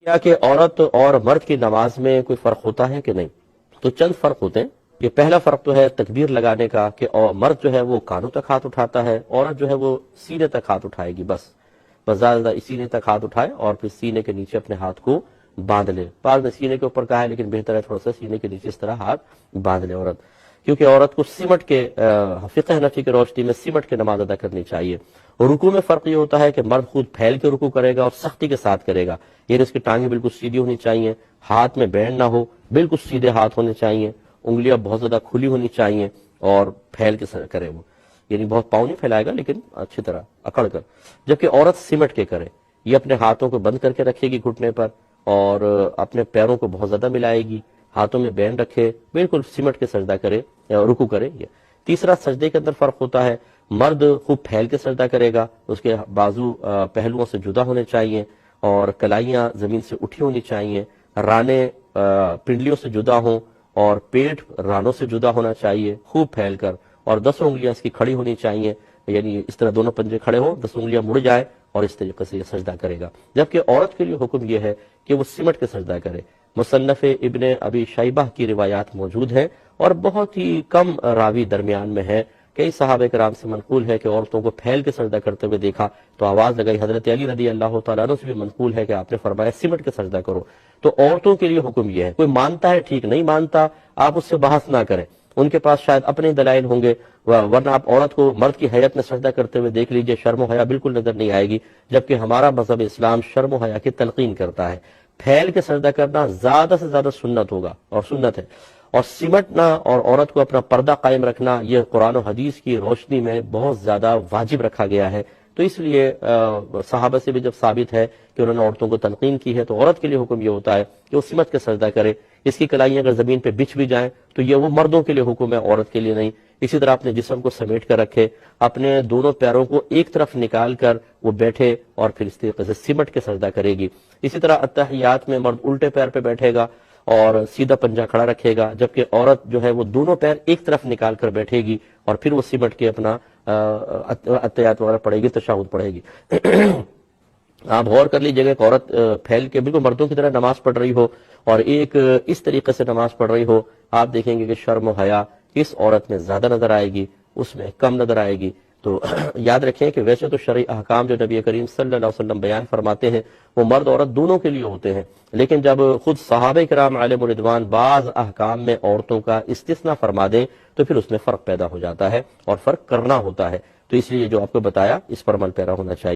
کیا کہ عورت اور مرد کی نماز میں کوئی فرق ہوتا ہے کہ نہیں؟ تو چند فرق ہوتے ہیں. یہ پہلا فرق تو ہے تکبیر لگانے کا کہ مرد جو ہے وہ کانوں تک ہاتھ اٹھاتا ہے، عورت جو ہے وہ سینے تک ہاتھ اٹھائے گی. بس زیادہ سینے تک ہاتھ اٹھائے اور پھر سینے کے نیچے اپنے ہاتھ کو باندھ لے. بعض نے سینے کے اوپر کہا ہے لیکن بہتر ہے تھوڑا سا سینے کے نیچے اس طرح ہاتھ باندھ لے عورت، کیونکہ عورت کو سمٹ کے فقہ حنفی کی روشنی میں سمٹ کے نماز ادا کرنی چاہیے. رکوع میں فرق یہ ہوتا ہے کہ مرد خود پھیل کے رکوع کرے گا اور سختی کے ساتھ کرے گا، یعنی اس کی ٹانگیں بالکل سیدھی ہونی چاہیے، ہاتھ میں بینڈ نہ ہو، بالکل سیدھے ہاتھ ہونے چاہیے، انگلیاں بہت زیادہ کھلی ہونی چاہیے اور پھیل کے کرے وہ، یعنی بہت پاؤں نہیں پھیلائے گا لیکن اچھی طرح اکڑ کر. جبکہ عورت سمٹ کے کرے، یہ اپنے ہاتھوں کو بند کر کے رکھے گی گھٹنے پر اور اپنے پیروں کو بہت زیادہ ملائے گی، ہاتھوں میں بینڈ رکھے، بالکل سمٹ کے سجدہ کرے یا رکوع کرے. تیسرا سجدے کے اندر فرق ہوتا ہے، مرد خوب پھیل کے سجدہ کرے گا، اس کے بازو پہلوؤں سے جدا ہونے چاہیے اور کلائیاں زمین سے اٹھی ہونی چاہیے، رانے پنڈلیوں سے جدا ہوں اور پیٹ رانوں سے جدا ہونا چاہیے خوب پھیل کر، اور 10 انگلیاں اس کی کھڑی ہونی چاہیے، یعنی اس طرح دونوں پنجے کھڑے ہوں، 10 انگلیاں مڑ جائے اور اس طریقے سے یہ سجدہ کرے گا. جبکہ عورت کے لیے حکم یہ ہے کہ وہ سمٹ کے سجدہ کرے. مصنف ابن ابی شیبہ کی روایات موجود ہیں اور بہت ہی کم راوی درمیان میں ہے. کئی صحابہ کرام سے منقول ہے کہ عورتوں کو پھیل کے سجدہ کرتے ہوئے دیکھا تو آواز لگائی. حضرت علی رضی اللہ تعالیٰ عنہ سے بھی منقول ہے کہ آپ نے فرمایا سمٹ کے سجدہ کرو. تو عورتوں کے لیے حکم یہ ہے، کوئی مانتا ہے ٹھیک، نہیں مانتا آپ اس سے بحث نہ کریں، ان کے پاس شاید اپنے دلائل ہوں گے، ورنہ آپ عورت کو مرد کی حیت میں سجدہ کرتے ہوئے دیکھ لیجئے، شرم و حیا بالکل نظر نہیں آئے گی. جبکہ ہمارا مذہب اسلام شرم و حیا کی تلقین کرتا ہے. پھیل کے سجدہ کرنا زیادہ سے زیادہ سنت ہوگا اور سنت ہے، اور سمٹنا اور عورت کو اپنا پردہ قائم رکھنا یہ قرآن و حدیث کی روشنی میں بہت زیادہ واجب رکھا گیا ہے. تو اس لیے صحابہ سے بھی جب ثابت ہے کہ انہوں نے عورتوں کو تلقین کی ہے تو عورت کے لیے حکم یہ ہوتا ہے کہ وہ سمٹ کے سجدہ کرے. اس کی کلائیاں اگر زمین پہ بچھ بھی جائیں تو یہ وہ مردوں کے لیے حکم ہے، عورت کے لیے نہیں. اسی طرح اپنے جسم کو سمیٹ کر رکھے، اپنے دونوں پیروں کو ایک طرف نکال کر وہ بیٹھے اور پھر اس طریقے سے سمٹ کے سجدہ کرے گی. اسی طرح اتحیات میں مرد الٹے پیر پہ بیٹھے گا اور سیدھا پنجہ کھڑا رکھے گا، جبکہ عورت جو ہے وہ دونوں پیر ایک طرف نکال کر بیٹھے گی اور پھر وہ سمٹ کے اپنا اتحیات وغیرہ پڑھے گی، تشہد پڑھے گی. آپ غور کر لیجیے گا کہ عورت پھیل کے بالکل مردوں کی طرح نماز پڑھ رہی ہو اور ایک اس طریقے سے نماز پڑھ رہی ہو، آپ دیکھیں گے کہ شرم و حیا اس عورت میں زیادہ نظر آئے گی، اس میں کم نظر آئے گی. تو یاد رکھیں کہ ویسے تو شرعی احکام جو نبی کریم صلی اللہ علیہ وسلم بیان فرماتے ہیں وہ مرد عورت دونوں کے لیے ہوتے ہیں، لیکن جب خود صحابہ کرام علیہم الرضوان بعض احکام میں عورتوں کا استثناء فرما دیں تو پھر اس میں فرق پیدا ہو جاتا ہے اور فرق کرنا ہوتا ہے. تو اس لیے جو آپ کو بتایا اس پر عمل پیرا ہونا چاہیے.